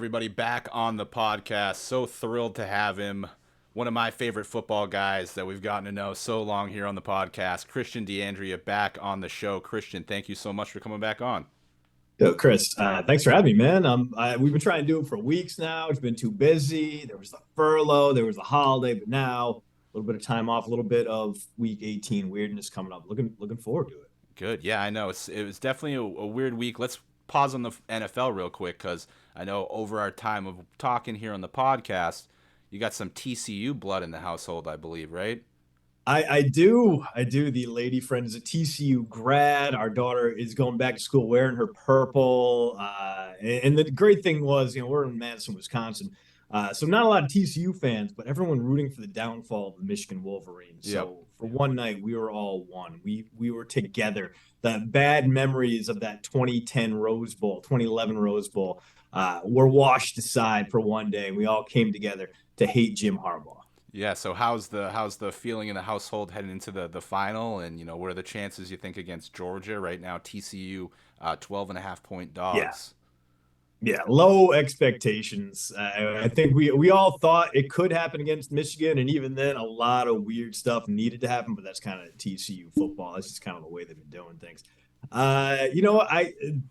everybody, back on the podcast. So thrilled to have him. One of my favorite football guys that we've gotten to know so long here on the podcast, Christian D'Andrea, back on the show. Christian, thank you so much for coming back on. Yo, Chris, thanks for having me, man. We've been trying to do it for weeks now. It's been too busy. There was the furlough, there was the holiday, but now a little bit of time off, a little bit of week 18 weirdness coming up. Looking forward to it. Good. Yeah, I know. It was definitely a weird week. Let's pause on the NFL real quick because I know over our time of talking here on the podcast, you got some TCU blood in the household, I believe, right? I do. The lady friend is a TCU grad. Our daughter is going back to school wearing her purple. And the great thing was, we're in Madison, Wisconsin. So not a lot of TCU fans, but everyone rooting for the downfall of the Michigan Wolverines. Yep. So for one night, we were all one. We were together. The bad memories of that 2010 Rose Bowl, 2011 Rose Bowl, were washed aside for one day. We all came together to hate Jim Harbaugh. Yeah, so how's the feeling in the household heading into the final, and what are the chances you think against Georgia right now? TCU 12.5 point Yeah. dogs. Yeah, low expectations. I think we all thought it could happen against Michigan, and even then, a lot of weird stuff needed to happen. But that's kind of TCU football. That's just kind of the way they've been doing things. I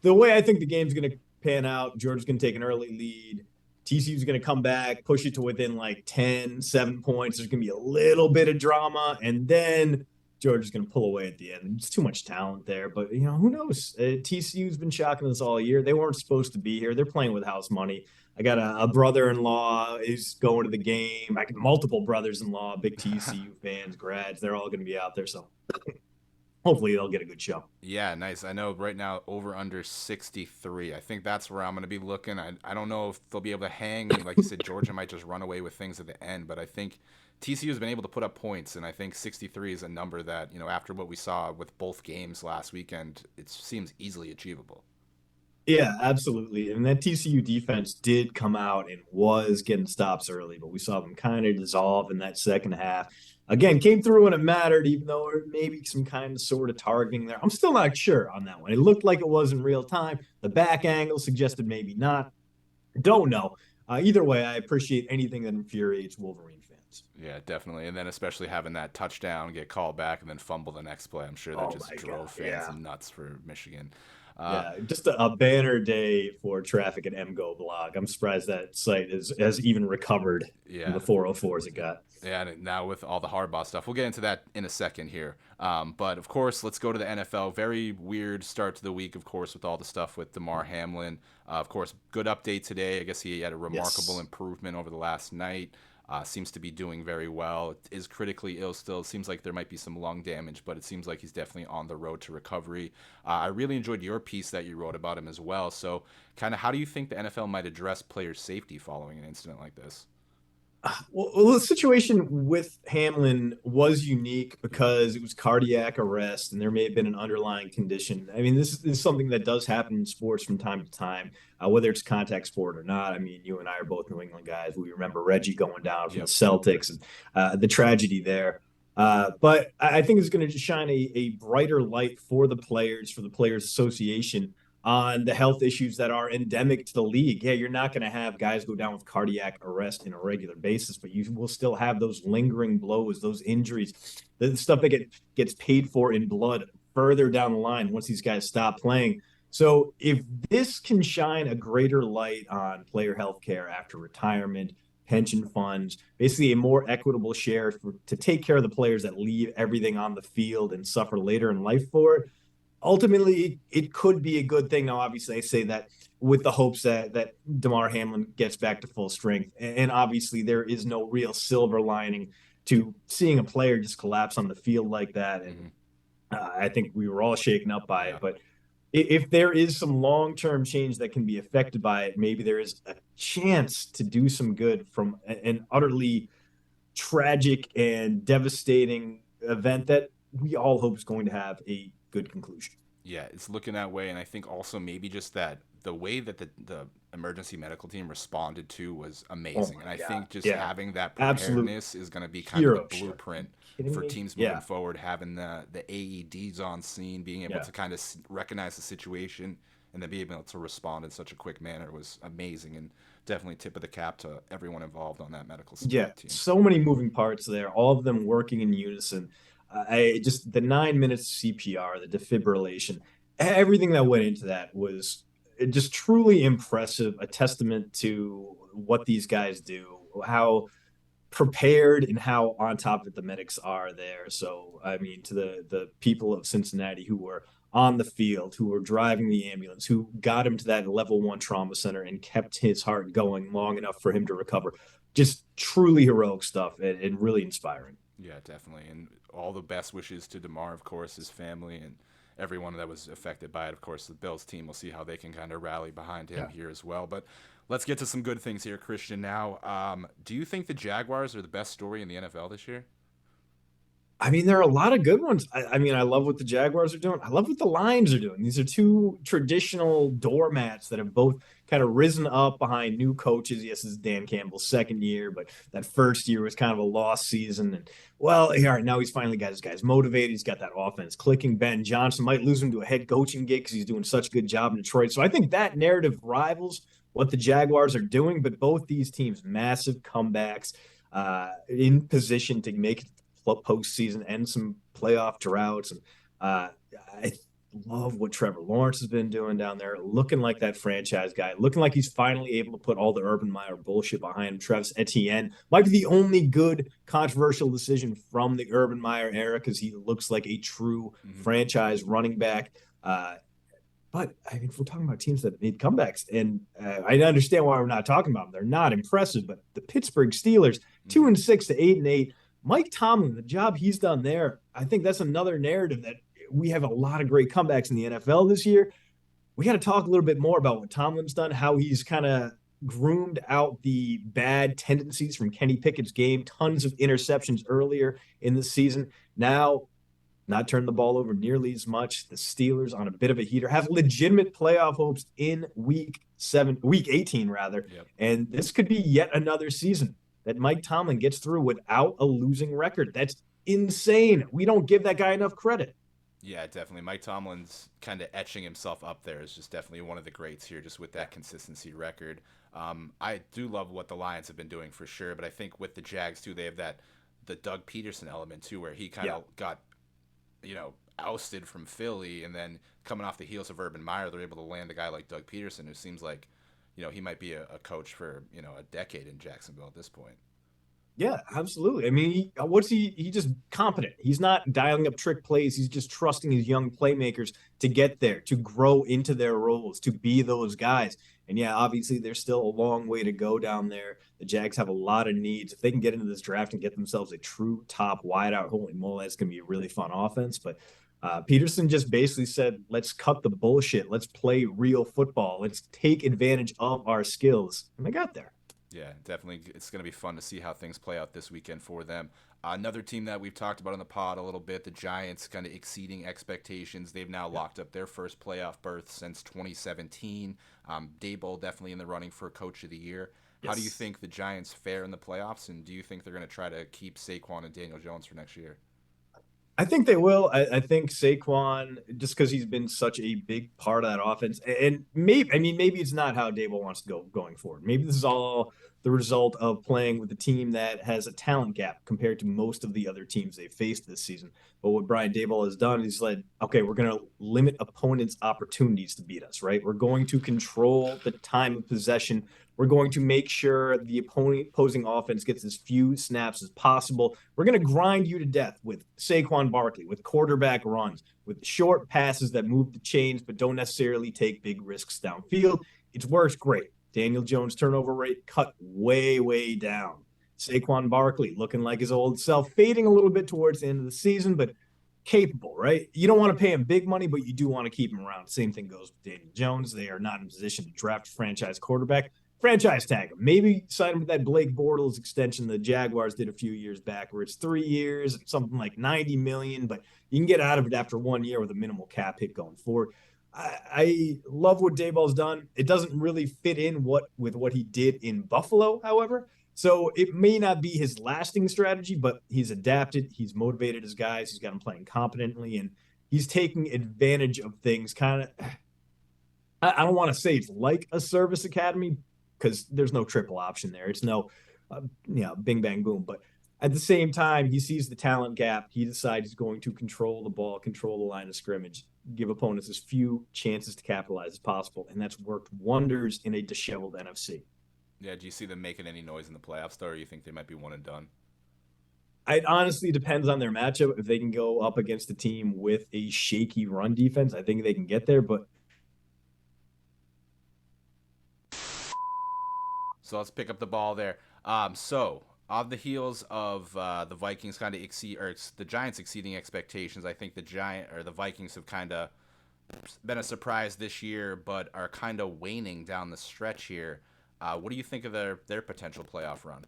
the way I think the game's going to pan out, Georgia's going to take an early lead. TCU's going to come back, push it to within like 10, 7 points. There's going to be a little bit of drama, and then Georgia's going to pull away at the end. There's too much talent there, but who knows? TCU's been shocking us all year. They weren't supposed to be here. They're playing with house money. I got a brother-in-law who's going to the game. I got multiple brothers-in-law, big TCU fans, grads. They're all going to be out there, so hopefully they'll get a good show. Yeah, nice. I know right now over under 63. I think that's where I'm going to be looking. I don't know if they'll be able to hang. Like you said, Georgia might just run away with things at the end, but I think TCU has been able to put up points, and I think 63 is a number that, after what we saw with both games last weekend, it seems easily achievable. Yeah, absolutely. And that TCU defense did come out and was getting stops early, but we saw them kind of dissolve in that second half. Again, came through when it mattered, even though there may be some kind of sort of targeting there. I'm still not sure on that one. It looked like it was in real time. The back angle suggested maybe not. Don't know. Either way, I appreciate anything that infuriates Wolverine fans. Yeah, definitely. And then especially having that touchdown get called back and then fumble the next play. I'm sure that Oh just my drove God, fans yeah. nuts for Michigan. Uh, Yeah, just a banner day for traffic at MGO blog. I'm surprised that site has even recovered from yeah, the 404s it got. Yeah, and now with all the Harbaugh stuff, we'll get into that in a second here. But of course, let's go to the NFL. Very weird start to the week, of course, with all the stuff with Damar Hamlin. Of course, good update today. I guess he had a remarkable Yes. improvement over the last night. Seems to be doing very well. Is critically ill still. Seems like there might be some lung damage, but it seems like he's definitely on the road to recovery. I really enjoyed your piece that you wrote about him as well. So, kind of, how do you think the NFL might address player safety following an incident like this? Well, the situation with Hamlin was unique because it was cardiac arrest and there may have been an underlying condition. I mean, this is something that does happen in sports from time to time, whether it's contact sport or not. I mean, you and I are both New England guys. We remember Reggie going down from the Yep. Celtics and the tragedy there. But I think it's going to shine a brighter light for the Players Association on the health issues that are endemic to the league. Yeah, you're not going to have guys go down with cardiac arrest in a regular basis, but you will still have those lingering blows, those injuries, the stuff that gets paid for in blood further down the line once these guys stop playing. So if this can shine a greater light on player health care after retirement, pension funds, basically a more equitable share to take care of the players that leave everything on the field and suffer later in life for it, ultimately it could be a good thing. Now, obviously, I say that with the hopes that Damar Hamlin gets back to full strength, and obviously there is no real silver lining to seeing a player just collapse on the field like that. And Hmm. I think we were all shaken up by it. Yeah. But if there is some long-term change that can be affected by it, maybe there is a chance to do some good from an utterly tragic and devastating event that we all hope is going to have a good conclusion. Yeah, it's looking that way, and I think also maybe just that the way that the emergency medical team responded to was Oh amazing, my and I God. think just Yeah. having that Absolute preparedness is going to be kind of the hero shit. Are you blueprint kidding for me? teams moving Yeah. forward. Having the AEDs on scene, being able Yeah. to kind of recognize the situation and then being able to respond in such a quick manner was amazing, and definitely tip of the cap to everyone involved on that medical Yeah, support team. so many moving parts there, all of them working in unison. I just the 9 minutes of CPR, the defibrillation, everything that went into that was just truly impressive, a testament to what these guys do, how prepared and how on top of it the medics are there. So, I mean, to the people of Cincinnati who were on the field, who were driving the ambulance, who got him to that level 1 trauma center and kept his heart going long enough for him to recover. Just truly heroic stuff and really inspiring. Yeah, definitely. And all the best wishes to DeMar, of course, his family, and everyone that was affected by it. Of course, the Bills team will see how they can kind of rally behind him Yeah. here as well. But let's get to some good things here, Christian. Now, do you think the Jaguars are the best story in the NFL this year? I mean, there are a lot of good ones. I mean, I love what the Jaguars are doing. I love what the Lions are doing. These are two traditional doormats that have both kind of risen up behind new coaches. Yes, it's Dan Campbell's second year, but that first year was kind of a lost season. And well, all right, now he's finally got his guys motivated. He's got that offense clicking. Ben Johnson might lose him to a head coaching gig because he's doing such a good job in Detroit. So I think that narrative rivals what the Jaguars are doing, but both these teams, massive comebacks, in position to make postseason and some playoff droughts. And I love what Trevor Lawrence has been doing down there, looking like that franchise guy, looking like he's finally able to put all the Urban Meyer bullshit behind him. Travis Etienne might be the only good controversial decision from the Urban Meyer era because he looks like a true franchise running back. But I mean, if we're talking about teams that made comebacks, and I understand why we're not talking about them, they're not impressive. But the Pittsburgh Steelers, 2-6 to 8-8. Mike Tomlin, the job he's done there, I think that's another narrative that we have a lot of great comebacks in the NFL this year. We got to talk a little bit more about what Tomlin's done, how he's kind of groomed out the bad tendencies from Kenny Pickett's game, tons of interceptions earlier in the season. Now, not turn the ball over nearly as much. The Steelers on a bit of a heater have legitimate playoff hopes in week 18 rather. Yep. And this could be yet another season that Mike Tomlin gets through without a losing record. That's insane. We don't give that guy enough credit. Yeah, definitely. Mike Tomlin's kind of etching himself up there as just definitely one of the greats here, just with that consistency record. I do love what the Lions have been doing for sure, but I think with the Jags too, they have the Doug Peterson element too, where he kind of got ousted from Philly, and then coming off the heels of Urban Meyer, they're able to land a guy like Doug Peterson, who seems like, he might be a coach for, a decade in Jacksonville at this point. Yeah, absolutely. I mean, he just competent. He's not dialing up trick plays. He's just trusting his young playmakers to get there, to grow into their roles, to be those guys. And yeah, obviously there's still a long way to go down there. The Jags have a lot of needs. If they can get into this draft and get themselves a true top wideout, holy moly, that's going to be a really fun offense. But Peterson just basically said, let's cut the bullshit. Let's play real football. Let's take advantage of our skills. And they got there. Yeah, definitely. It's going to be fun to see how things play out this weekend for them. Another team that we've talked about on the pod a little bit, the Giants, kind of exceeding expectations. They've now locked up their first playoff berth since 2017. Daboll definitely in the running for Coach of the Year. Yes. How do you think the Giants fare in the playoffs, and do you think they're going to try to keep Saquon and Daniel Jones for next year? I think they will. I think Saquon, just because he's been such a big part of that offense, and maybe it's not how Daboll wants to go going forward. Maybe this is all the result of playing with a team that has a talent gap compared to most of the other teams they've faced this season. But what Brian Daboll has done is said, okay, we're going to limit opponents' opportunities to beat us, right? We're going to control the time of possession. We're going to make sure the opposing offense gets as few snaps as possible. We're going to grind you to death with Saquon Barkley, with quarterback runs, with short passes that move the chains but don't necessarily take big risks downfield. It's worked great. Daniel Jones' turnover rate cut way, way down. Saquon Barkley looking like his old self, fading a little bit towards the end of the season, but capable, right? You don't want to pay him big money, but you do want to keep him around. Same thing goes with Daniel Jones. They are not in position to draft a franchise quarterback. Franchise tag him. Maybe sign him with that Blake Bortles extension the Jaguars did a few years back, where it's 3 years, something like $90 million, but you can get out of it after 1 year with a minimal cap hit going forward. I love what Daboll's done. It doesn't really fit in with what he did in Buffalo, however. So it may not be his lasting strategy, but he's adapted. He's motivated his guys. He's got them playing competently, and he's taking advantage of things kind of. I don't want to say it's like a service academy because there's no triple option there. It's no, bing bang boom. But at the same time, he sees the talent gap. He decides he's going to control the ball, control the line of scrimmage, give opponents as few chances to capitalize as possible, and that's worked wonders in a disheveled NFC. Yeah, do you see them making any noise in the playoffs, though, or you think they might be one and done? It honestly depends on their matchup. If they can go up against a team with a shaky run defense, I think they can get there. But So let's pick up the ball there. So on the heels of the Vikings kind of exceed, or the Giants exceeding expectations, I think the Vikings have kind of been a surprise this year, but are kind of waning down the stretch here. What do you think of their potential playoff run?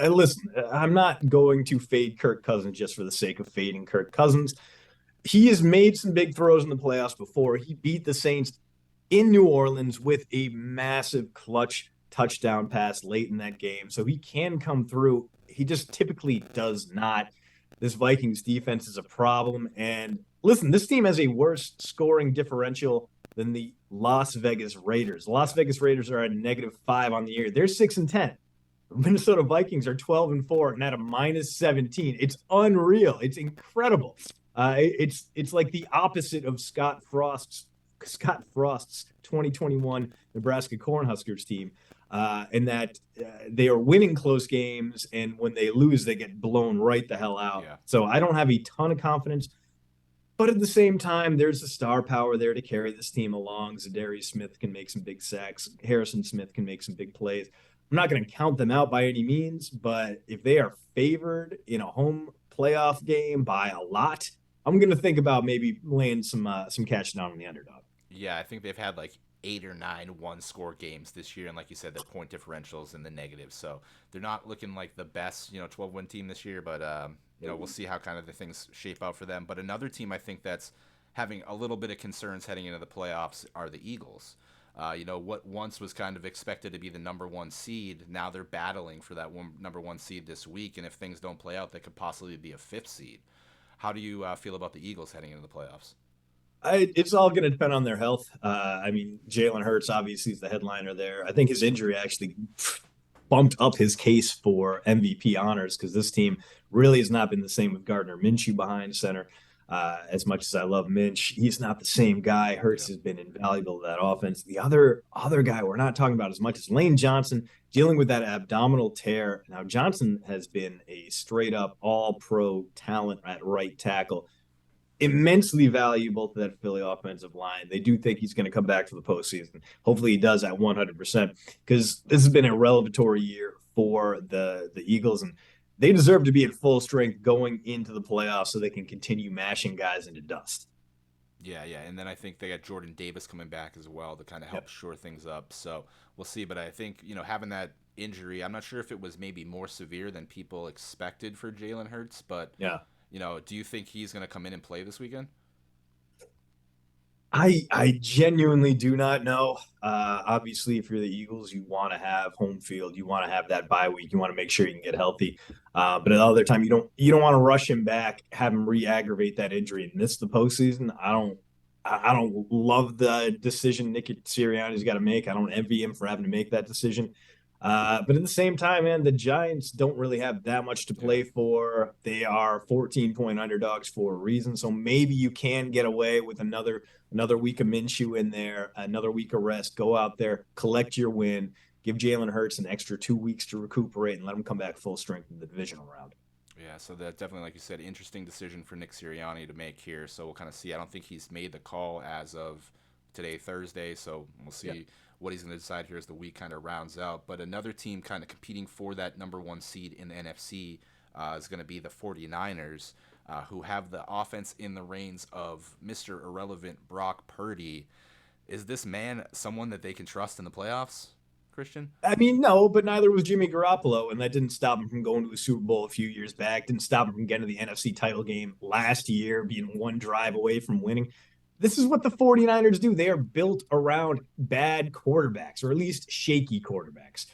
listen, I'm not going to fade Kirk Cousins just for the sake of fading Kirk Cousins. He has made some big throws in the playoffs before. He beat the Saints in New Orleans with a massive clutch touchdown pass late in that game. So he can come through. He just typically does not. This Vikings defense is a problem. And listen, this team has a worse scoring differential than the Las Vegas Raiders. Las Vegas Raiders are at -5 on the year. They're 6-10. Minnesota Vikings are 12-4 and at a -17. It's unreal. It's incredible. It's like the opposite of Scott Frost's 2021 Nebraska Cornhuskers team, in that they are winning close games, and when they lose, they get blown right the hell out. Yeah. So I don't have a ton of confidence, but at the same time, there's the star power there to carry this team along. Zadarius Smith can make some big sacks. Harrison Smith can make some big plays. I'm not going to count them out by any means, but if they are favored in a home playoff game by a lot, I'm going to think about maybe laying some cash down on the underdog. Yeah, I think they've had like 8 or 9 one-score games this year, and like you said, their point differentials in the negative. So they're not looking like the best, 12-win team this year. But we'll see how kind of the things shape out for them. But another team I think that's having a little bit of concerns heading into the playoffs are the Eagles. What once was kind of expected to be the number one seed, now they're battling for that number one seed this week, and if things don't play out, they could possibly be a 5th seed. How do you feel about the Eagles heading into the playoffs? It's all going to depend on their health. I mean, Jalen Hurts obviously is the headliner there. I think his injury actually bumped up his case for MVP honors because this team really has not been the same with Gardner Minshew behind center. As much as I love Minch, he's not the same guy. Hurts has been invaluable to that offense. The other guy we're not talking about as much as Lane Johnson dealing with that abdominal tear. Now Johnson has been a straight up all pro talent at right tackle, immensely valuable to that Philly offensive line. They do think he's going to come back for the postseason. Hopefully he does at 100% because this has been a revelatory year for the Eagles, and they deserve to be at full strength going into the playoffs so they can continue mashing guys into dust. Yeah, yeah, and then I think they got Jordan Davis coming back as well to kind of help Yep. shore things up. So we'll see. But I think having that injury, I'm not sure if it was maybe more severe than people expected for Jalen Hurts. But Yeah. do you think he's going to come in and play this weekend? I genuinely do not know. Obviously, if you're the Eagles, you want to have home field. You want to have that bye week. You want to make sure you can get healthy. But at the other time, you don't want to rush him back, have him re-aggravate that injury and miss the postseason. I don't love the decision Nick Sirianni's got to make. I don't envy him for having to make that decision. But at the same time, man, the Giants don't really have that much to Yeah. play for. They are 14-point underdogs for a reason. So maybe you can get away with another week of Minshew in there, another week of rest. Go out there, collect your win, give Jalen Hurts an extra 2 weeks to recuperate, and let him come back full strength in the divisional round. Yeah, so that definitely, like you said, interesting decision for Nick Sirianni to make here. So we'll kind of see. I don't think he's made the call as of today, Thursday. So we'll Yeah. see what he's going to decide here as the week kind of rounds out. But another team kind of competing for that number one seed in the NFC is going to be the 49ers, who have the offense in the reins of Mr. Irrelevant Brock Purdy. Is this man someone that they can trust in the playoffs, Christian? I mean, no, but neither was Jimmy Garoppolo, and that didn't stop him from going to the Super Bowl a few years back. Didn't stop him from getting to the NFC title game last year, being one drive away from winning. This is what the 49ers do. They are built around bad quarterbacks, or at least shaky quarterbacks.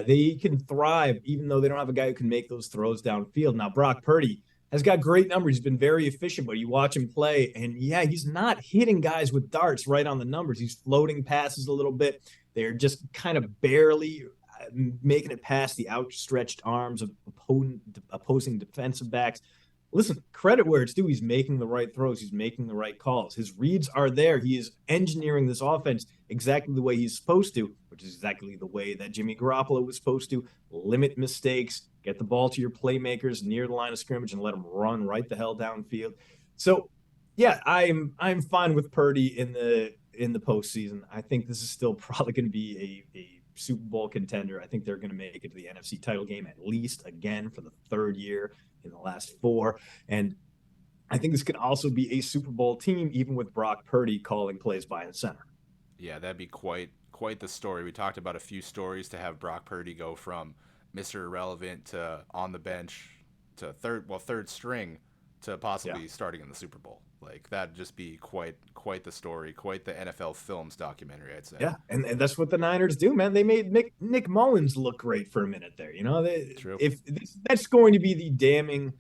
They can thrive even though they don't have a guy who can make those throws downfield. Now, Brock Purdy, has got great numbers. He's been very efficient, but you watch him play, and yeah, he's not hitting guys with darts right on the numbers. He's floating passes a little bit. They're just kind of barely making it past the outstretched arms of opposing defensive backs. Listen, credit where it's due. He's making the right throws. He's making the right calls. His reads are there. He is engineering this offense exactly the way he's supposed to, which is exactly the way that Jimmy Garoppolo was supposed to. Limit mistakes, get the ball to your playmakers near the line of scrimmage, and let them run right the hell downfield. So, yeah, I'm fine with Purdy in the postseason. I think this is still probably going to be a Super Bowl contender. I think they're going to make it to the NFC title game at least again for the third year in the last four. And I think this could also be a Super Bowl team, even with Brock Purdy calling plays by the center. Yeah, that'd be quite the story. We talked about a few stories to have Brock Purdy go from Mr. Irrelevant to on the bench to third string to Yeah. possibly starting in the Super Bowl. Like that'd just be quite the story, quite the NFL films documentary, I'd say. Yeah, and that's what the Niners do, man. They made Nick Mullins look great for a minute there. You know, True. if that's going to be the damning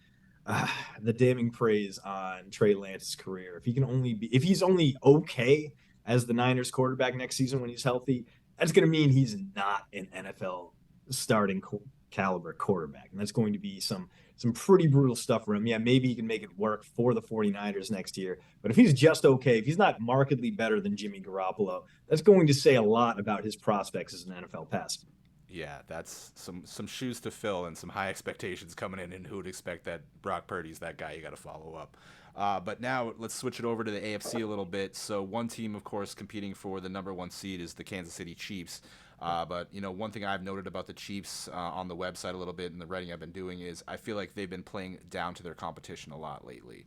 praise on Trey Lance's career. If he's only okay as the Niners quarterback next season when he's healthy, that's going to mean he's not an NFL starting caliber quarterback, and that's going to be some pretty brutal stuff for him. Yeah, maybe he can make it work for the 49ers next year, but if he's just okay, if he's not markedly better than Jimmy Garoppolo, that's going to say a lot about his prospects as an NFL passer. Yeah, that's some shoes to fill and some high expectations coming in, and who would expect that Brock Purdy's that guy you got to follow up. But now let's switch it over to the AFC a little bit. So one team, of course, competing for the number one seed is the Kansas City Chiefs. But one thing I've noted about the Chiefs on the website a little bit and the writing I've been doing is I feel like they've been playing down to their competition a lot lately.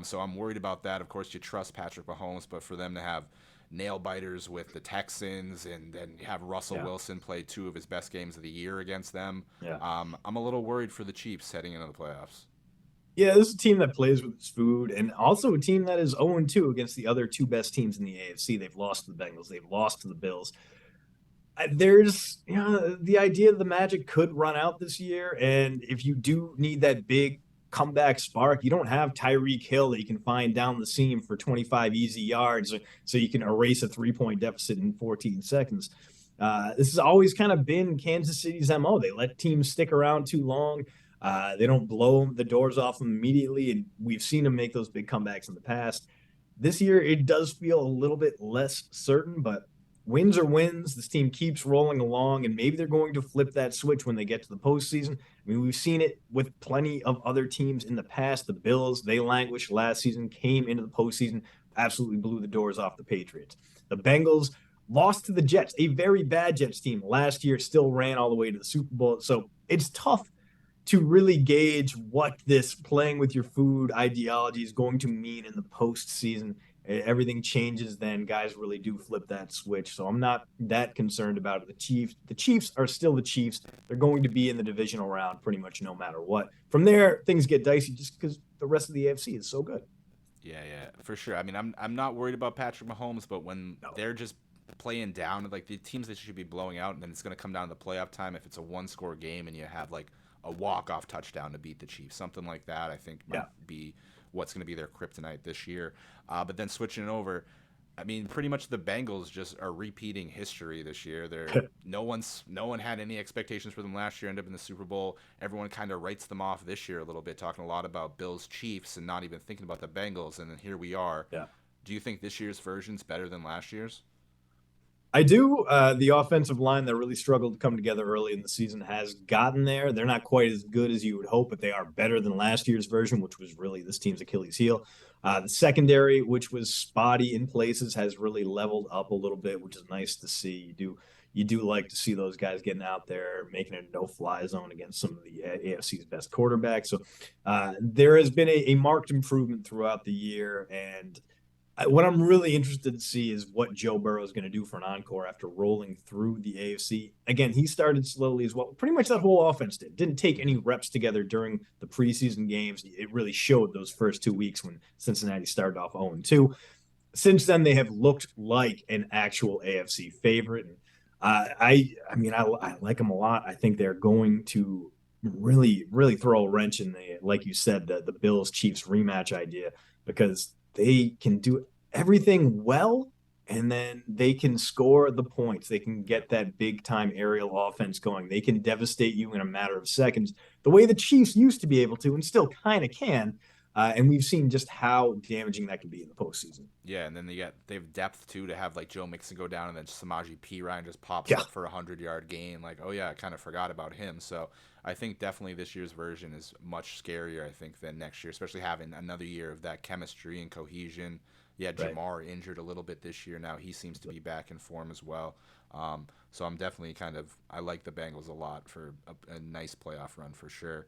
So I'm worried about that. Of course, you trust Patrick Mahomes, but for them to have nail biters with the Texans and then have Russell Yeah, Wilson play two of his best games of the year against them, yeah. I'm a little worried for the Chiefs heading into the playoffs. Yeah, this is a team that plays with its food, and also a team that is 0-2 against the other two best teams in the AFC. They've lost to the Bengals, they've lost to the Bills. There's the idea that the Magic could run out this year, and if you do need that big comeback spark, you don't have Tyreek Hill that you can find down the seam for 25 easy yards, so you can erase a 3-point deficit in 14 seconds. This has always kind of been Kansas City's MO. They let teams stick around too long. They don't blow the doors off them immediately, and we've seen them make those big comebacks in the past. This year, it does feel a little bit less certain, but wins are wins. This team keeps rolling along, and maybe they're going to flip that switch when they get to the postseason. I mean, we've seen it with plenty of other teams in the past. The Bills, they languished last season, came into the postseason, absolutely blew the doors off the Patriots. The Bengals lost to the Jets, a very bad Jets team last year, still ran all the way to the Super Bowl. So it's tough to really gauge what this playing with your food ideology is going to mean in the postseason. Everything changes then. Guys really do flip that switch. So I'm not that concerned about it. The Chiefs are still the Chiefs. They're going to be in the divisional round pretty much no matter what. From there, things get dicey just because the rest of the AFC is so good. Yeah, for sure. I mean, I'm not worried about Patrick Mahomes, but when No. they're just playing down, like the teams that should be blowing out, and then it's going to come down to the playoff time. If it's a one-score game and you have like a walk-off touchdown to beat the Chiefs, something like that, I think might Yeah. be what's going to be their kryptonite this year. But then switching it over, I mean, pretty much the Bengals just are repeating history this year. They're no one had any expectations for them last year. End up in the Super Bowl. Everyone kind of writes them off this year a little bit, talking a lot about Bills Chiefs and not even thinking about the Bengals. And then here we are. Yeah. Do you think this year's version's better than last year's? I do. The offensive line that really struggled to come together early in the season has gotten there. They're not quite as good as you would hope, but they are better than last year's version, which was really this team's Achilles heel. The secondary, which was spotty in places, has really leveled up a little bit, which is nice to see. You do like to see those guys getting out there, making a no-fly zone against some of the AFC's best quarterbacks. So there has been a marked improvement throughout the year, and what I'm really interested to see is what Joe Burrow is going to do for an encore after rolling through the AFC. Again, he started slowly as well. Pretty much that whole offense didn't take any reps together during the preseason games. It really showed those first 2 weeks when Cincinnati started off 0-2. Since then, they have looked like an actual AFC favorite. I mean, I like them a lot. I think they're going to really, really throw a wrench in the, like you said, the Bills Chiefs rematch idea, because they can do everything well, and then they can score the points. They can get that big time aerial offense going. They can devastate you in a matter of seconds, the way the Chiefs used to be able to, and still kind of can. And we've seen just how damaging that can be in the postseason. Yeah, and then they have depth too to have like Joe Mixon go down and then Samaje Perine just pops Yeah, up for a 100-yard gain. Like, oh yeah, I kind of forgot about him. So I think definitely this year's version is much scarier, I think, than next year, especially having another year of that chemistry and cohesion. Yeah, right. Jamar injured a little bit this year. Now he seems to be back in form as well. So I'm definitely I like the Bengals a lot for a nice playoff run for sure.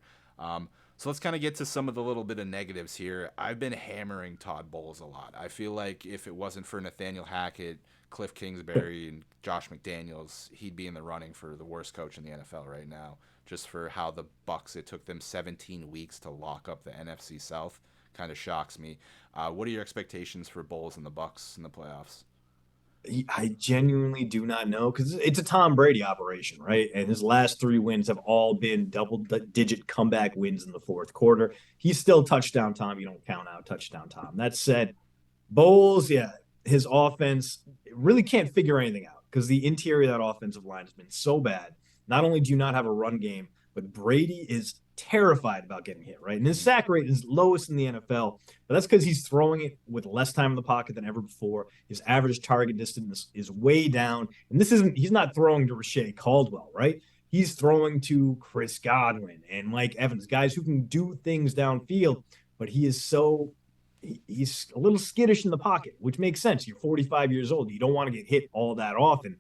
So let's kind of get to some of the little bit of negatives here. I've been hammering Todd Bowles a lot. I feel like if it wasn't for Nathaniel Hackett, Cliff Kingsbury, and Josh McDaniels, he'd be in the running for the worst coach in the NFL right now. Just for how the Bucks, it took them 17 weeks to lock up the NFC South, kind of shocks me. What are your expectations for Bowles and the Bucks in the playoffs? I genuinely do not know, because it's a Tom Brady operation, right? And his last three wins have all been double-digit comeback wins in the fourth quarter. He's still touchdown Tom. You don't count out touchdown Tom. That said, Bowles, yeah, his offense really can't figure anything out, because the interior of that offensive line has been so bad. Not only do you not have a run game, but Brady is terrified about getting hit, right? And his Mm-hmm. sack rate is lowest in the NFL, but that's because he's throwing it with less time in the pocket than ever before. His average target distance is way down. And he's not throwing to Rashay Caldwell, right? He's throwing to Chris Godwin and Mike Evans, guys who can do things downfield, but he's a little skittish in the pocket, which makes sense. You're 45 years old. You don't want to get hit all that often.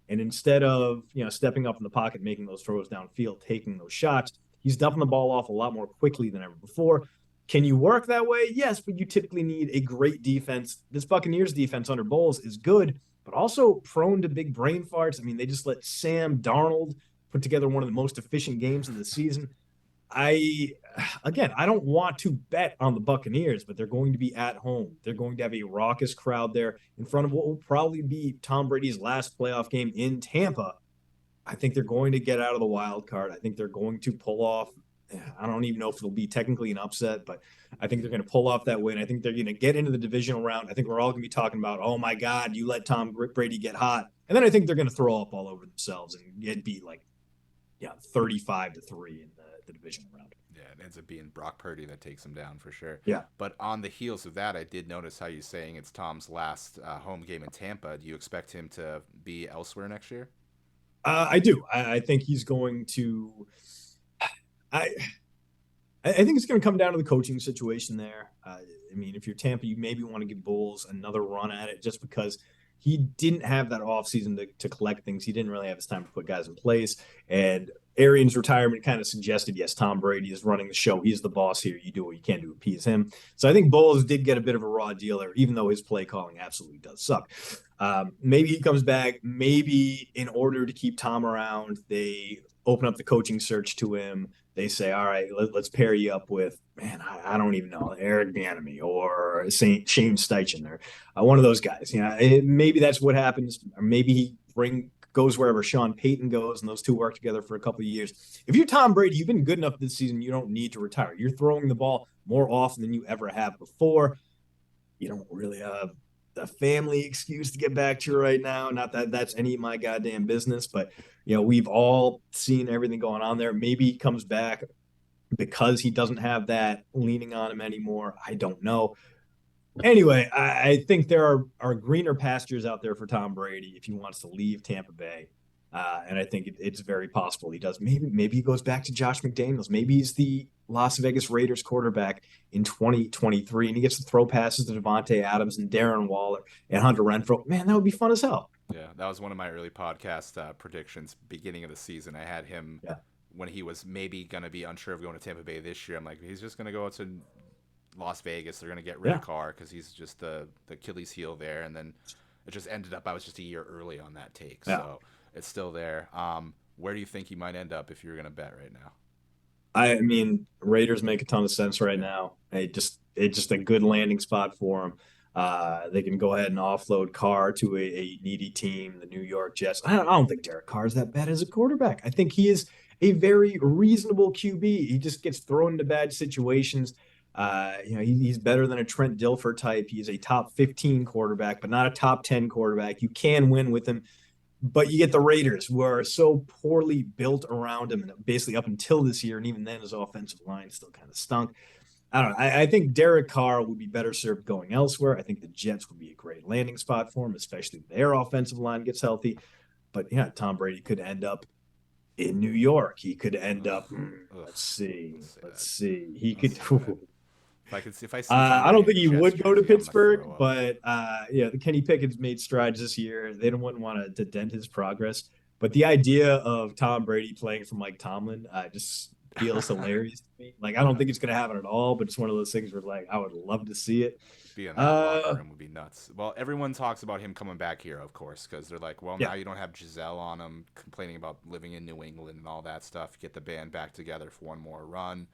And instead of, stepping up in the pocket, making those throws downfield, taking those shots, he's dumping the ball off a lot more quickly than ever before. Can you work that way? Yes, but you typically need a great defense. This Buccaneers defense under Bowles is good, but also prone to big brain farts. I mean, they just let Sam Darnold put together one of the most efficient games of the season. I again, I don't want to bet on the Buccaneers, but they're going to be at home. They're going to have a raucous crowd there in front of what will probably be Tom Brady's last playoff game in Tampa. I think they're going to get out of the wild card. I think they're going to pull off. I don't even know if it'll be technically an upset, but I think they're going to pull off that win. I think they're going to get into the divisional round. I think we're all going to be talking about, oh my God, you let Tom Brady get hot. And then I think they're going to throw up all over themselves and it'd be like, 35-3 in the divisional round. Yeah, it ends up being Brock Purdy that takes him down for sure. Yeah. But on the heels of that, I did notice how you're saying it's Tom's last home game in Tampa. Do you expect him to be elsewhere next year? I do. I think he's going to. I I think it's going to come down to the coaching situation there. I mean, if you're Tampa, you maybe want to give Bulls another run at it, just because he didn't have that offseason to collect things. He didn't really have his time to put guys in place. And Arians' retirement kind of suggested, yes, Tom Brady is running the show. He's the boss here. You do what you can to appease him. So I think Bulls did get a bit of a raw deal there, even though his play calling absolutely does suck. Maybe he comes back. Maybe in order to keep Tom around, they open up the coaching search to him. They say, all right, let's pair you up with, man, I don't even know, Eric Bieniemy or Shane Steichen, or one of those guys. Maybe that's what happens. Or maybe he goes wherever Sean Payton goes, and those two work together for a couple of years. If you're Tom Brady, you've been good enough this season. You don't need to retire. You're throwing the ball more often than you ever have before. You don't really have a family excuse to get back to right now. Not that that's any of my goddamn business, but we've all seen everything going on there. Maybe he comes back because he doesn't have that leaning on him anymore. I don't know. Anyway, I think there are greener pastures out there for Tom Brady if he wants to leave Tampa Bay. And I think it's very possible he does. Maybe he goes back to Josh McDaniels. Maybe he's the Las Vegas Raiders quarterback in 2023, and he gets to throw passes to Devontae Adams and Darren Waller and Hunter Renfro. Man, that would be fun as hell. Yeah, that was one of my early podcast predictions beginning of the season. I had him Yeah. when he was maybe going to be unsure of going to Tampa Bay this year. I'm like, he's just going to go to Las Vegas. They're going to get rid of Yeah. Carr because he's just the Achilles heel there. And then it just ended up I was just a year early on that take. Yeah. So it's still there. Where do you think he might end up if you're going to bet right now? I mean, Raiders make a ton of sense right now. It's just a good landing spot for them. They can go ahead and offload Carr to a needy team, the New York Jets. I don't think Derek Carr is that bad as a quarterback. I think he is a very reasonable QB. He just gets thrown into bad situations. He's better than a Trent Dilfer type. He is a top 15 quarterback, but not a top 10 quarterback. You can win with him, but you get the Raiders, who are so poorly built around him, and basically up until this year, and even then, his offensive line still kind of stunk. I don't know. I think Derek Carr would be better served going elsewhere. I think the Jets would be a great landing spot for him, especially if their offensive line gets healthy. But yeah, Tom Brady could end up in New York. He could end up. Let's see. Let's see. He could. If I see Tom I don't Brady think in he a would Jets go to jersey, I'm gonna Pittsburgh, throw up. but yeah, the Kenny Pickett's made strides this year. They don't want to dent his progress. But the idea of Tom Brady playing for Mike Tomlin just feels hilarious to me. Like, I don't think it's going to happen at all, but it's one of those things where, like, I would love to see it. Be in that locker room would be nuts. Well, everyone talks about him coming back here, of course, because they're like, well, Yeah, now you don't have Giselle on him complaining about living in New England and all that stuff. Get the band back together for one more run,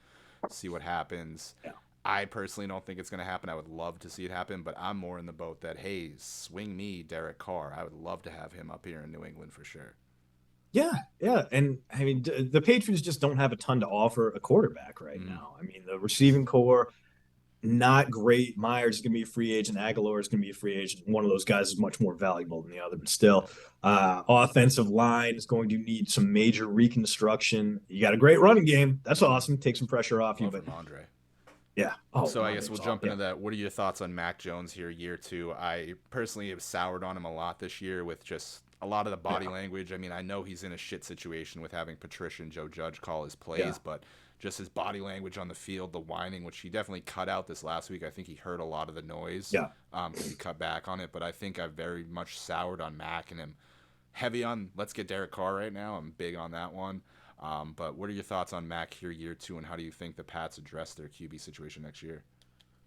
see what happens. yeah. I personally don't think it's going to happen. I would love to see it happen, but I'm more in the boat that, hey, swing me, Derek Carr. I would love to have him up here in New England for sure. Yeah, yeah, and I mean the Patriots just don't have a ton to offer a quarterback right Mm, now. I mean the receiving core not great. Myers is going to be a free agent. Aguilar is going to be a free agent. One of those guys is much more valuable than the other, but still, offensive line is going to need some major reconstruction. You got a great running game. That's awesome. Take some pressure off you, love but Ramondre. yeah. Oh, So I guess we'll jump yeah, into that. What are your thoughts on Mac Jones here, year two? I personally have soured on him a lot this year with just a lot of the body yeah, language. I mean, I know he's in a shit situation with having Patricia and Joe Judge call his yeah, plays, but just his body language on the field, the whining, which he definitely cut out this last week. I think he heard a lot of the noise yeah. because he cut back on it. But I think I've very much soured on Mac and am heavy on let's get Derek Carr right now. I'm big on that one. But what are your thoughts on Mac here, year two, and how do you think the Pats address their QB situation next year?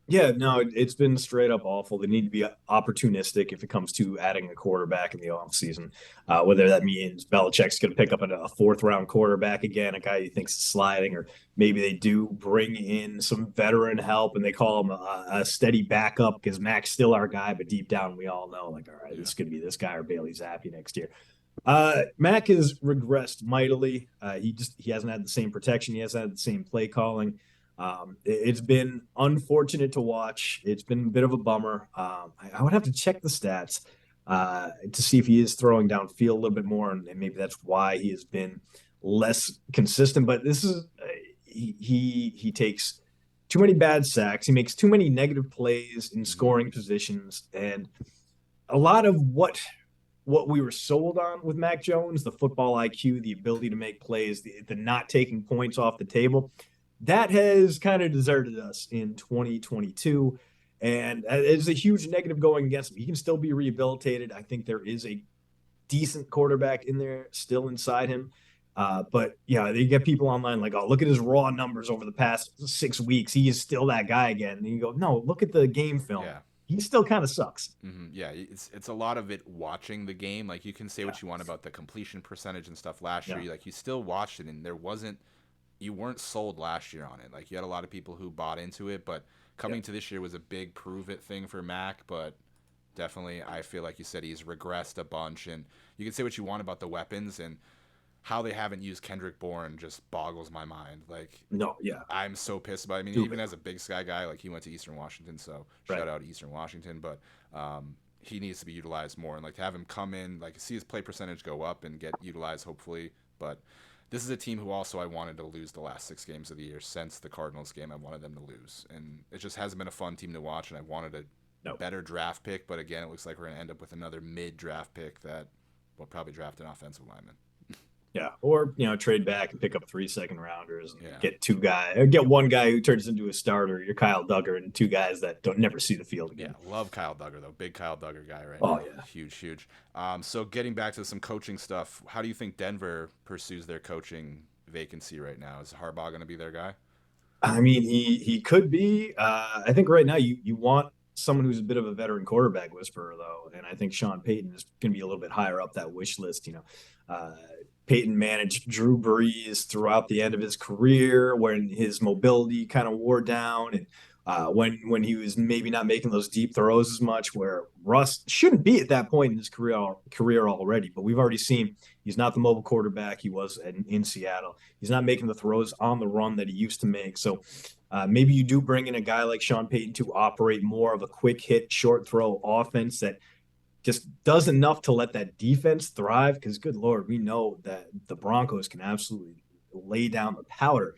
Yeah, no, it's been straight up awful. They need to be opportunistic if it comes to adding a quarterback in the offseason. Whether that means Belichick's going to pick up a fourth round quarterback again, a guy he thinks is sliding, or maybe they do bring in some veteran help and they call him a steady backup because Mac's still our guy, but deep down we all know, like, all right, this Yeah. is going to be this guy or Bailey Zappi next year. Mac has regressed mightily. He hasn't had the same protection. He hasn't had the same play calling. It's been unfortunate to watch. It's been a bit of a bummer. I would have to check the stats to see if he is throwing downfield a little bit more, and maybe that's why he has been less consistent. But this is he takes too many bad sacks. He makes too many negative plays in Mm-hmm. scoring positions, and a lot of what we were sold on with Mac Jones, the football IQ, the ability to make plays, the not taking points off the table, that has kind of deserted us in 2022. And it's a huge negative going against him. He can still be rehabilitated. I think there is a decent quarterback in there still inside him. But yeah, you get people online like, oh, look at his raw numbers over the past 6 weeks. He is still that guy again. And you go, no, look at the game film. Yeah. He still kind of sucks. Yeah, it's a lot of it watching the game. Like you can say Yeah, what you want about the completion percentage and stuff last year. yeah, Like you still watched it, and you weren't sold last year on it. Like you had a lot of people who bought into it, but yeah. coming to this year was a big prove it thing for Mac. But definitely, I feel like you said he's regressed a bunch, and you can say what you want about the weapons and how they haven't used Kendrick Bourne just boggles my mind. Like No, yeah. I'm so pissed about it. I mean, even Stupid. as a Big Sky guy, like he went to Eastern Washington, so Right. shout out Eastern Washington. But he needs to be utilized more, and like to have him come in, like see his play percentage go up and get utilized, hopefully. But this is a team who also I wanted to lose the last 6 games of the year since the Cardinals game. I wanted them to lose, and it just hasn't been a fun team to watch. And I wanted a No. better draft pick, but again, it looks like we're gonna end up with another mid draft pick that will probably draft an offensive lineman. Yeah, or trade back and pick up 3 second rounders and Yeah. get one guy who turns into a starter. You're Kyle Duggar and two guys that don't never see the field Yeah, again. love Kyle Duggar though. Big Kyle Duggar guy right Oh now. yeah. Huge, huge. So getting back to some coaching stuff, how do you think Denver pursues their coaching vacancy right now? Is Harbaugh going to be their guy? I mean, he could be. I think right now you want someone who's a bit of a veteran quarterback whisperer though, and I think Sean Payton is going to be a little bit higher up that wish list. Uh, Peyton managed Drew Brees throughout the end of his career when his mobility kind of wore down, and when he was maybe not making those deep throws as much. Where Russ shouldn't be at that point in his career already, but we've already seen He's not the mobile quarterback he was in Seattle. He's not making the throws on the run that he used to make. So maybe you do bring in a guy like Sean Payton to operate more of a quick hit, short throw offense that just does enough to let that defense thrive. Because, good Lord, we know that the Broncos can absolutely lay down the powder.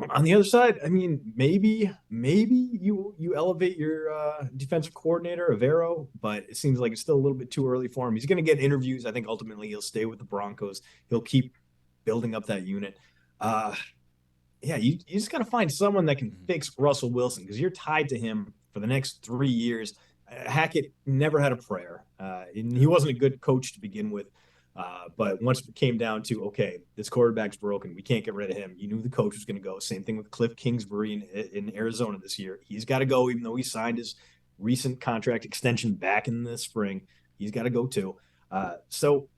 On the other side, I mean, maybe you elevate your defensive coordinator, Avero, but it seems like it's still a little bit too early for him. He's going to get interviews. I think ultimately he'll stay with the Broncos. He'll keep building up that unit. Yeah, you just got to find someone that can fix Russell Wilson because you're tied to him for the next 3 years. Hackett never had a prayer, and he wasn't a good coach to begin with. But once it came down to, okay, this quarterback's broken, we can't get rid of him. You knew the coach was going to go. Same thing with Cliff Kingsbury in Arizona this year. He's got to go, even though he signed his recent contract extension back in the spring. He's got to go too. So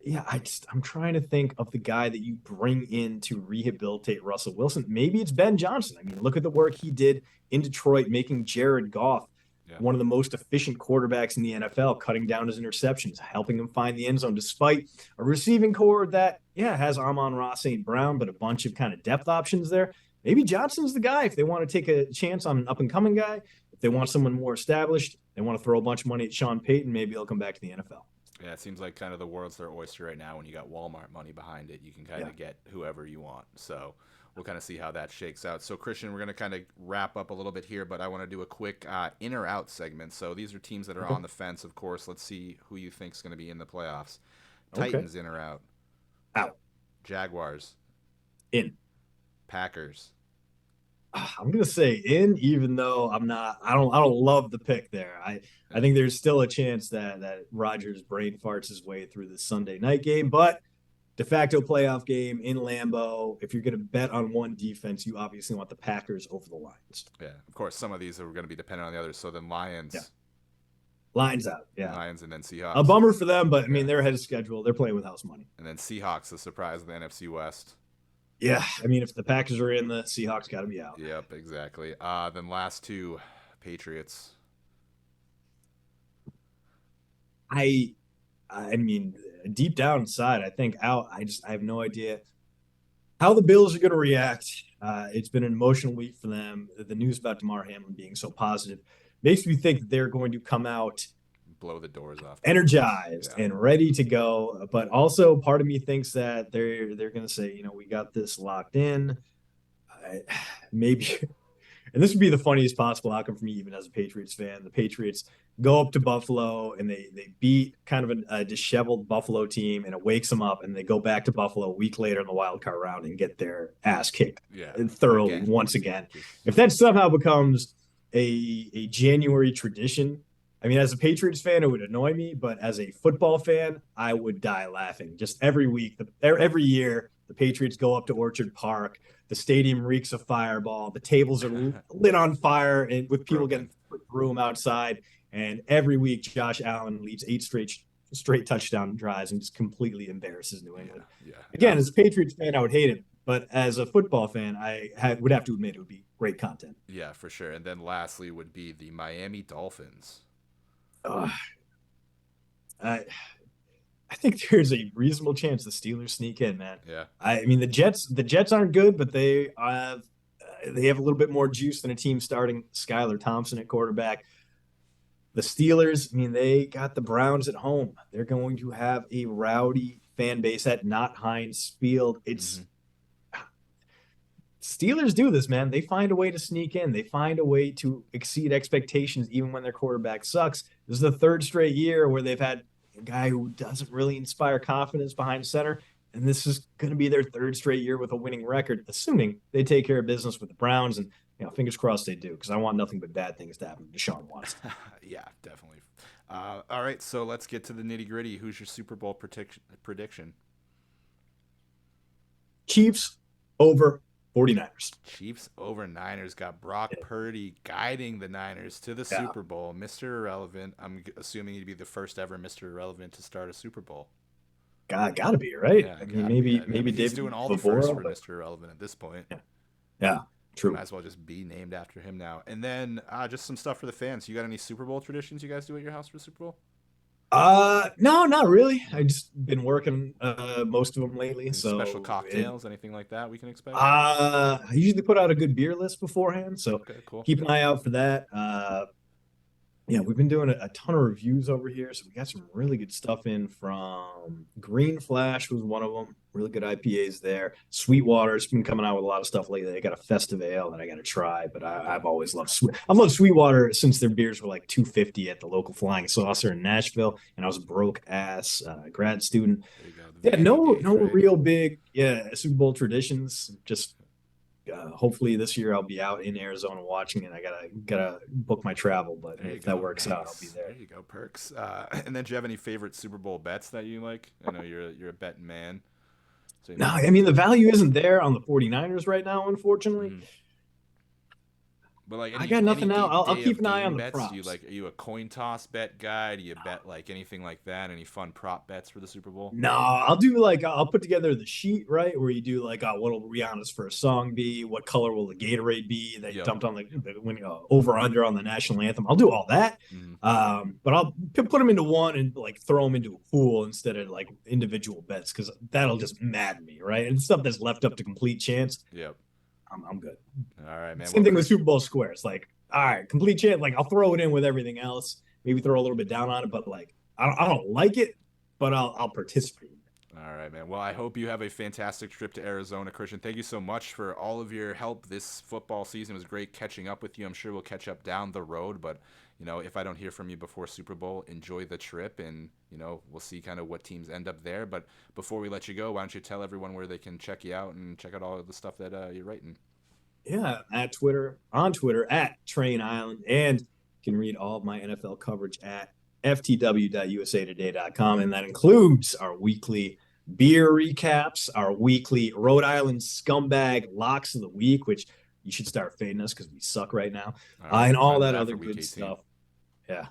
yeah, I'm trying to think of the guy that you bring in to rehabilitate Russell Wilson. Maybe it's Ben Johnson. I mean, look at the work he did in Detroit, making Jared Goff one of the most efficient quarterbacks in the NFL, cutting down his interceptions, helping him find the end zone, despite a receiving core that, has Amon-Ra St. Brown, but a bunch of kind of depth options there. Maybe Johnson's the guy if they want to take a chance on an up-and-coming guy. If they want someone more established, they want to throw a bunch of money at Sean Payton, maybe he'll come back to the NFL. Yeah, it seems like kind of the world's their oyster right now. When you got Walmart money behind it, you can kind of get whoever you want. So we'll kind of see how that shakes out. So, Christian, we're going to kind of wrap up a little bit here, but I want to do a quick in or out segment. So these are teams that are on the fence, of course. Let's see who you think is going to be in the playoffs. Titans, in or out? Out. Jaguars? In. Packers? I'm gonna say in, even though I don't love the pick there. I think there's still a chance that Rodgers brain farts his way through this Sunday night game, but de facto playoff game in Lambeau. If you're gonna bet on one defense, you obviously want the Packers over the Lions. Yeah, of course. Some of these are going to be dependent on the others. So then Lions. Yeah. Lions out. Yeah. Lions and then Seahawks. A bummer for them, but I mean they're ahead of schedule. They're playing with house money. And then Seahawks, the surprise of the NFC West. Yeah, I mean, if the Packers are in, the Seahawks got to be out. Yep, exactly. Then last two, Patriots. I mean, deep down inside, I think out. I have no idea how the Bills are going to react. It's been an emotional week for them. The news about DeMar Hamlin being so positive makes me think that they're going to come out, blow the doors off, energized and ready to go. But also, part of me thinks that they're going to say, we got this locked in. Maybe, and this would be the funniest possible outcome for me, even as a Patriots fan. The Patriots go up to Buffalo and they beat kind of a disheveled Buffalo team, and it wakes them up, and they go back to Buffalo a week later in the wild card round and get their ass kicked thoroughly once again. If that somehow becomes a January tradition, I mean, as a Patriots fan, it would annoy me, but as a football fan, I would die laughing. Just every week, every year, the Patriots go up to Orchard Park. The stadium reeks of fireball. The tables are lit on fire, and with people getting through them outside. And every week, Josh Allen leads 8 straight touchdown drives and just completely embarrasses New England. Again, as a Patriots fan, I would hate it. But as a football fan, I would have to admit it would be great content. Yeah, for sure. And then lastly would be the Miami Dolphins. I think there's a reasonable chance the Steelers sneak in, man. Yeah. I mean, the Jets aren't good, but they have a little bit more juice than a team starting Skylar Thompson at quarterback. The Steelers, I mean, they got the Browns at home. They're going to have a rowdy fan base at not Heinz Field. It's Steelers do this, man. They find a way to sneak in. They find a way to exceed expectations even when their quarterback sucks. This is the 3rd straight year where they've had a guy who doesn't really inspire confidence behind center, and this is going to be their 3rd straight year with a winning record, assuming they take care of business with the Browns, and fingers crossed they do, because I want nothing but bad things to happen to Deshaun Watson. Yeah, definitely. All right, so let's get to the nitty-gritty. Who's your Super Bowl prediction? Chiefs over 49ers. Chiefs over Niners. Got Brock Purdy guiding the Niners to the Super Bowl. Mr. Irrelevant. I'm assuming he'd be the first ever Mr. Irrelevant to start a Super Bowl. Gotta be, right? Yeah, I mean, maybe he's David doing all the first for Mr. Irrelevant at this point. Yeah, true. Might as well just be named after him now. And then just some stuff for the fans. You got any Super Bowl traditions you guys do at your house for the Super Bowl? No, not really. I just been working most of them lately, Any special so cocktails, anything like that we can expect? I usually put out a good beer list beforehand, so Okay, cool. keep an eye out for that. Yeah, we've been doing a ton of reviews over here, so we got some really good stuff in from Green Flash was one of them. Really good IPAs there. Sweetwater's been coming out with a lot of stuff lately. They got a festive ale that I got to try, but I've always loved I've loved Sweetwater since their beers were like 250 at the local Flying Saucer in Nashville, and I was a broke ass grad student. There you go. The Yeah, VA days, no right? real big Super Bowl traditions. Just hopefully this year I'll be out in Arizona watching it. I gotta book my travel, but There you if that go. works out, I'll be Nice. there. There you go. Perks. And then do you have any favorite Super Bowl bets that you like? I know you're a betting man. So No, I mean the value isn't there on the 49ers right now, unfortunately. mhm. But like I any got any nothing out. I'll day keep of an eye on game the bets, do you props. like are you a coin toss bet guy? Do you bet like anything like that? Any fun prop bets for the Super Bowl? No, I'll do like I'll put together the sheet right where you do like what'll Rihanna's first song be, what color will the Gatorade be that you Yep. dumped on when over under on the national anthem. I'll do all that, Mhm. but I'll put them into one and like throw them into a pool instead of like individual bets because that'll just madden me, right? And stuff that's left up to complete chance, Yep. I'm good. All right, man. Same Well, thing with Chris. Super Bowl squares. Like, all right, complete chance. Like, I'll throw it in with everything else. Maybe throw a little bit down on it, but like, I don't like it, but I'll participate. All right, man. Well, I hope you have a fantastic trip to Arizona, Christian. Thank you so much for all of your help this football season. It was great catching up with you. I'm sure we'll catch up down the road, but if I don't hear from you before Super Bowl, enjoy the trip, and we'll see kind of what teams end up there. But before we let you go, why don't you tell everyone where they can check you out and check out all of the stuff that you're writing? Yeah, on Twitter at Train Island, and you can read all of my NFL coverage at ftw.usatoday.com, and that includes our weekly beer recaps, our weekly Rhode Island scumbag locks of the week, which you should start fading us because we suck right now, All right, and all time for that that other for Week good 18 stuff. Yeah,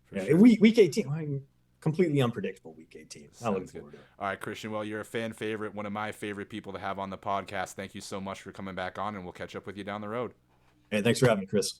for yeah. sure. Week 18, completely unpredictable week 18. I'm looking Sounds good. forward to it. All right, Christian. Well, you're a fan favorite, one of my favorite people to have on the podcast. Thank you so much for coming back on, and we'll catch up with you down the road. Hey, thanks for having me, Chris.